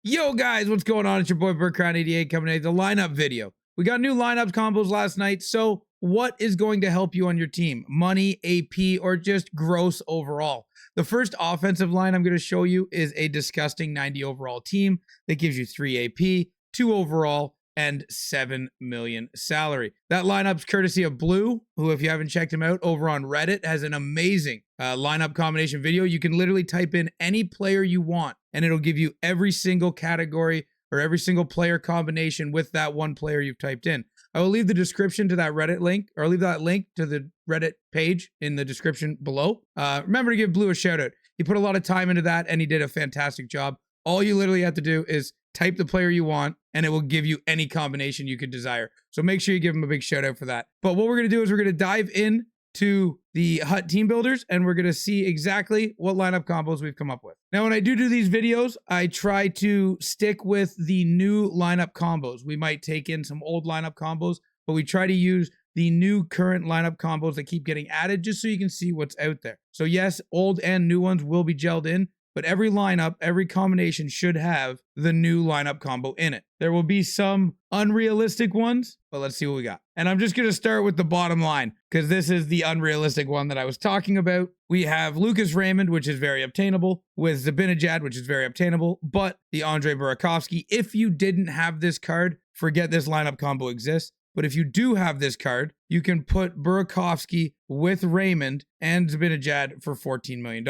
Yo guys, what's going on? It's your boy BurkCrown88 coming in the lineup video. We got new lineup combos last night. So what is going to help you on your team? Money, AP, or just gross overall? The first offensive line I'm going to show you is a disgusting 90 overall team that gives you 3 AP, 2 overall, and 7 million salary. That lineup's courtesy of Blue, who, if you haven't checked him out over on Reddit, has an amazing lineup combination video. You can literally type in any player you want and it'll give you every single category or every single player combination with that one player you've typed in. I will leave the description to that Reddit link, or leave that link to the Reddit page in the description below. Remember to give Blue a shout out. He put a lot of time into that and he did a fantastic job. All you literally have to do is type the player you want and it will give you any combination you could desire. So make sure you give him a big shout out for that. But what we're going to do is we're going to dive in to the Hut team builders and we're going to see exactly what lineup combos we've come up with. Now, when I do these videos, I try to stick with the new lineup combos. We might take in some old lineup combos, but we try to use the new current lineup combos that keep getting added just so you can see what's out there. So yes, old and new ones will be gelled in, but every lineup, every combination should have the new lineup combo in it. There will be some unrealistic ones, but let's see what we got. And I'm just going to start with the bottom line because this is the unrealistic one that I was talking about. We have Lucas Raymond, which is very obtainable, with Zabinajad, which is very obtainable, but the Andre Burakovsky. If you didn't have this card, forget this lineup combo exists. But if you do have this card, you can put Burakovsky with Raymond and Zabinajad for $14 million.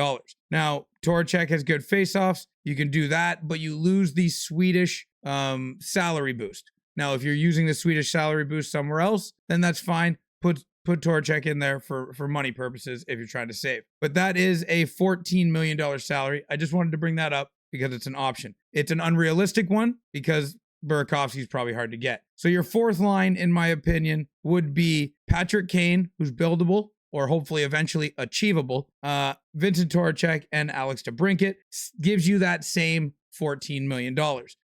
Now, Toracek has good face-offs. You can do that, but you lose the Swedish salary boost. Now, if you're using the Swedish salary boost somewhere else, then that's fine. Put Toracek in there for money purposes if you're trying to save. But that is a $14 million salary. I just wanted to bring that up because it's an option. It's an unrealistic one because Burakovsky is probably hard to get. So your fourth line, in my opinion, would be Patrick Kane, who's buildable or hopefully eventually achievable. Vincent Toracek and Alex DeBrincat gives you that same $14 million.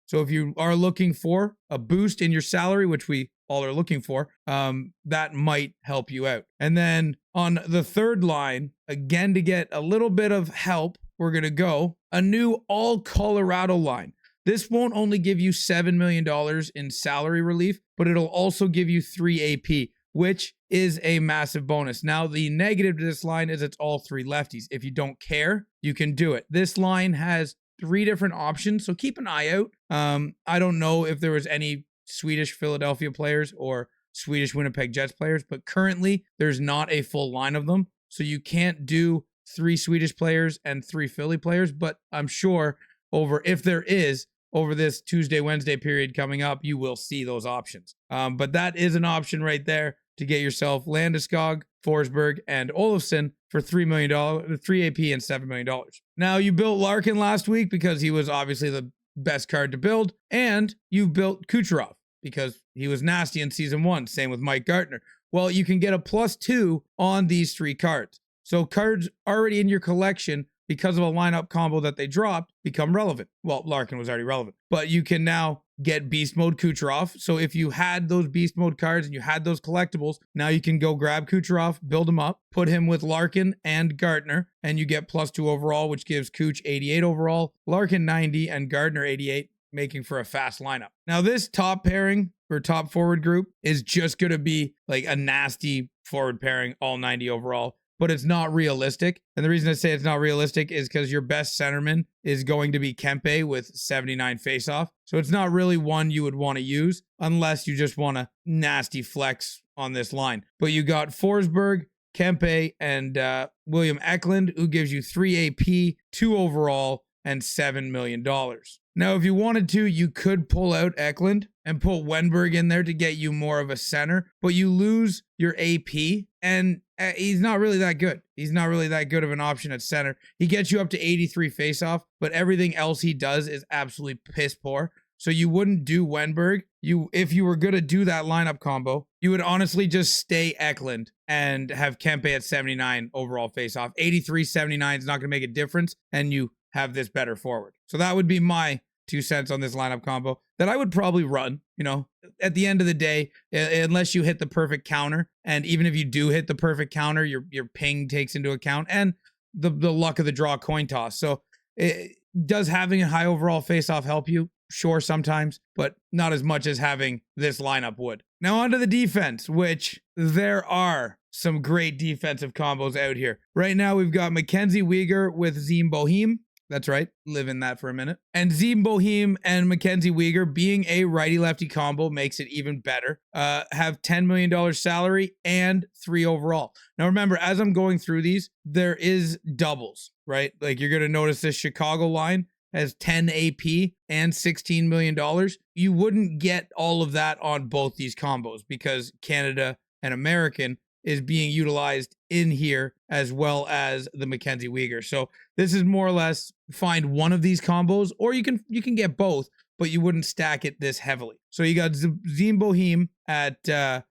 So if you are looking for a boost in your salary, which we all are looking for, that might help you out. And then on the third line, again, to get a little bit of help, we're going to go a new all Colorado line. This won't only give you $7 million in salary relief, but it'll also give you 3 AP, which is a massive bonus. Now, the negative to this line is it's all 3 lefties. If you don't care, you can do it. This line has 3 different options, so keep an eye out. I don't know if there was any Swedish Philadelphia players or Swedish Winnipeg Jets players, but currently there's not a full line of them, so you can't do 3 Swedish players and 3 Philly players, but I'm sure if there is, over this Tuesday, Wednesday period coming up, you will see those options. But that is an option right there to get yourself Landeskog, Forsberg, and Olofsson for $3 million, 3 AP and $7 million. Now, you built Larkin last week because he was obviously the best card to build, and you built Kucherov because he was nasty in season 1. Same with Mike Gartner. Well, you can get a +2 on these 3 cards. So cards already in your collection, because of a lineup combo that they dropped, become relevant. Well, Larkin was already relevant, but you can now get Beast Mode Kucherov. So if you had those Beast Mode cards and you had those collectibles, now you can go grab Kucherov, build him up, put him with Larkin and Gardner, and you get +2 overall, which gives Kuch 88 overall, Larkin 90, and Gardner 88, making for a fast lineup. Now, this top pairing or top forward group is just going to be like a nasty forward pairing, all 90 overall. But it's not realistic. And the reason I say it's not realistic is because your best centerman is going to be Kempe with 79 faceoff. So it's not really one you would want to use unless you just want a nasty flex on this line. But you got Forsberg, Kempe, and William Eklund, who gives you 3 AP, 2 overall, and $7 million. Now, if you wanted to, you could pull out Eklund and put Wenberg in there to get you more of a center, but you lose your AP, and he's not really that good. He's not really that good of an option at center. He gets you up to 83 faceoff, but everything else he does is absolutely piss poor. So you wouldn't do Wenberg. If you were going to do that lineup combo, you would honestly just stay Eklund and have Kempe at 79 overall faceoff. 83, 79 is not going to make a difference, and you have this better forward. So that would be my 2 cents on this lineup combo that I would probably run. You know, at the end of the day, unless you hit the perfect counter, and even if you do hit the perfect counter, your ping takes into account, and the luck of the draw coin toss. So does having a high overall face-off help you? sure, sometimes, but not as much as having this lineup would. Now onto the defense, which there are some great defensive combos out here. Right now we've got Mackenzie Weegar with Zim Boheim. That's right, live in that for a minute. And Zim Boheim and Mackenzie Weegar being a righty-lefty combo makes it even better. Have $10 million salary and 3 overall. Now remember, as I'm going through these, there is doubles, right? Like you're gonna notice this Chicago line has 10 AP and $16 million. You wouldn't get all of that on both these combos because Canada and American is being utilized in here as well as the Mackenzie Weegar. So this is more or less find one of these combos, or you can get both, but you wouldn't stack it this heavily. So you got Zim Boheim at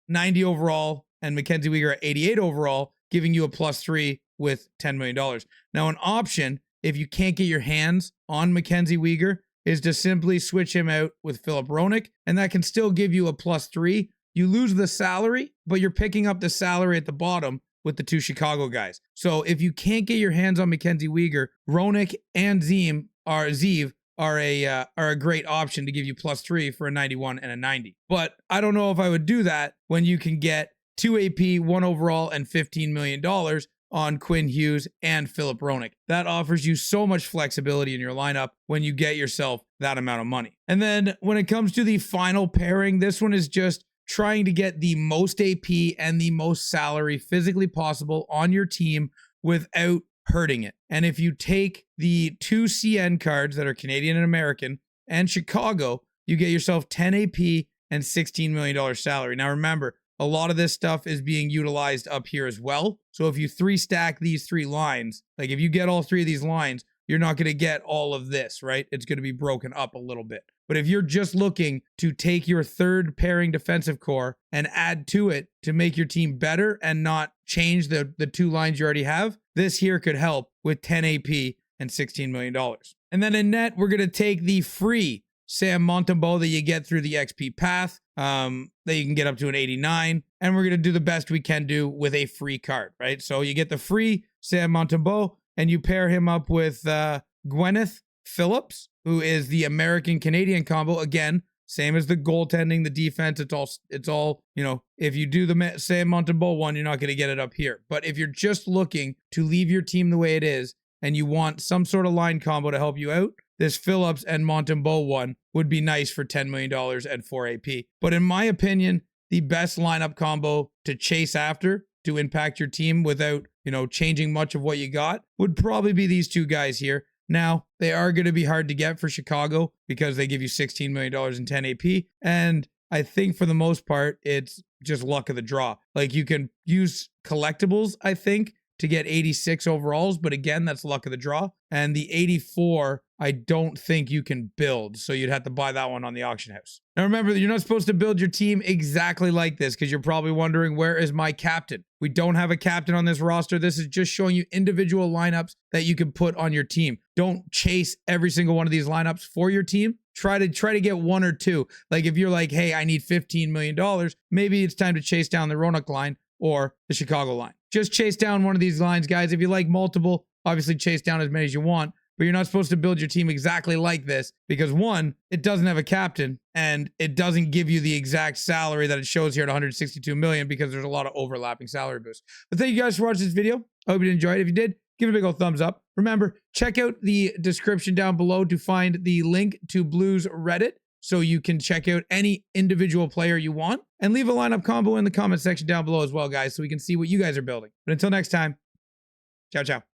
90 overall and Mackenzie Weegar at 88 overall, giving you a +3 with $10 million. Now an option, if you can't get your hands on Mackenzie Weegar, is to simply switch him out with Filip Hronek, and that can still give you a +3. You lose the salary, but you're picking up the salary at the bottom with the 2 Chicago guys. So if you can't get your hands on Mackenzie Weegar, Hronek and Ziv are a great option to give you +3 for a 91 and a 90. But I don't know if I would do that when you can get 2 AP, 1 overall, and $15 million on Quinn Hughes and Filip Hronek. That offers you so much flexibility in your lineup when you get yourself that amount of money. And then when it comes to the final pairing, this one is just trying to get the most AP and the most salary physically possible on your team without hurting it. And if you take the 2 CN cards that are Canadian and American and Chicago, you get yourself 10 AP and $16 million salary. Now remember, a lot of this stuff is being utilized up here as well. So if you 3 stack these 3 lines, like if you get all 3 of these lines, you're not going to get all of this, right? It's going to be broken up a little bit. But if you're just looking to take your 3rd pairing defensive core and add to it to make your team better and not change the 2 lines you already have, this here could help with 10 AP and $16 million. And then in net, we're going to take the free Sam Montembeault that you get through the XP path, that you can get up to an 89. And we're going to do the best we can do with a free card, right? So you get the free Sam Montembeault and you pair him up with Gwyneth Phillips, who is the American-Canadian combo. Again, same as the goaltending, the defense. It's all, you know, if you do the Sam Montembeault one, you're not going to get it up here. But if you're just looking to leave your team the way it is and you want some sort of line combo to help you out, this Phillips and Montembeault one would be nice for $10 million and 4 AP. But in my opinion, the best lineup combo to chase after to impact your team without, you know, changing much of what you got would probably be these 2 guys here. Now, they are going to be hard to get for Chicago because they give you $16 million in 10 AP. And I think for the most part, it's just luck of the draw. Like you can use collectibles, I think, to get 86 overalls. But again, that's luck of the draw. And the 84, I don't think you can build. So you'd have to buy that one on the auction house. Now remember that you're not supposed to build your team exactly like this because you're probably wondering, where is my captain? We don't have a captain on this roster. This is just showing you individual lineups that you can put on your team. Don't chase every single one of these lineups for your team. Try to get 1 or 2. Like if you're like, hey, I need $15 million, maybe it's time to chase down the Hronek line or the Chicago line. Just chase down one of these lines, guys. If you like multiple, obviously chase down as many as you want. But you're not supposed to build your team exactly like this because 1, it doesn't have a captain and it doesn't give you the exact salary that it shows here at 162 million because there's a lot of overlapping salary boosts. But thank you guys for watching this video. I hope you enjoyed it. If you did, give it a big old thumbs up. Remember, check out the description down below to find the link to Blue's Reddit so you can check out any individual player you want, and leave a lineup combo in the comment section down below as well, guys, so we can see what you guys are building. But until next time, ciao, ciao.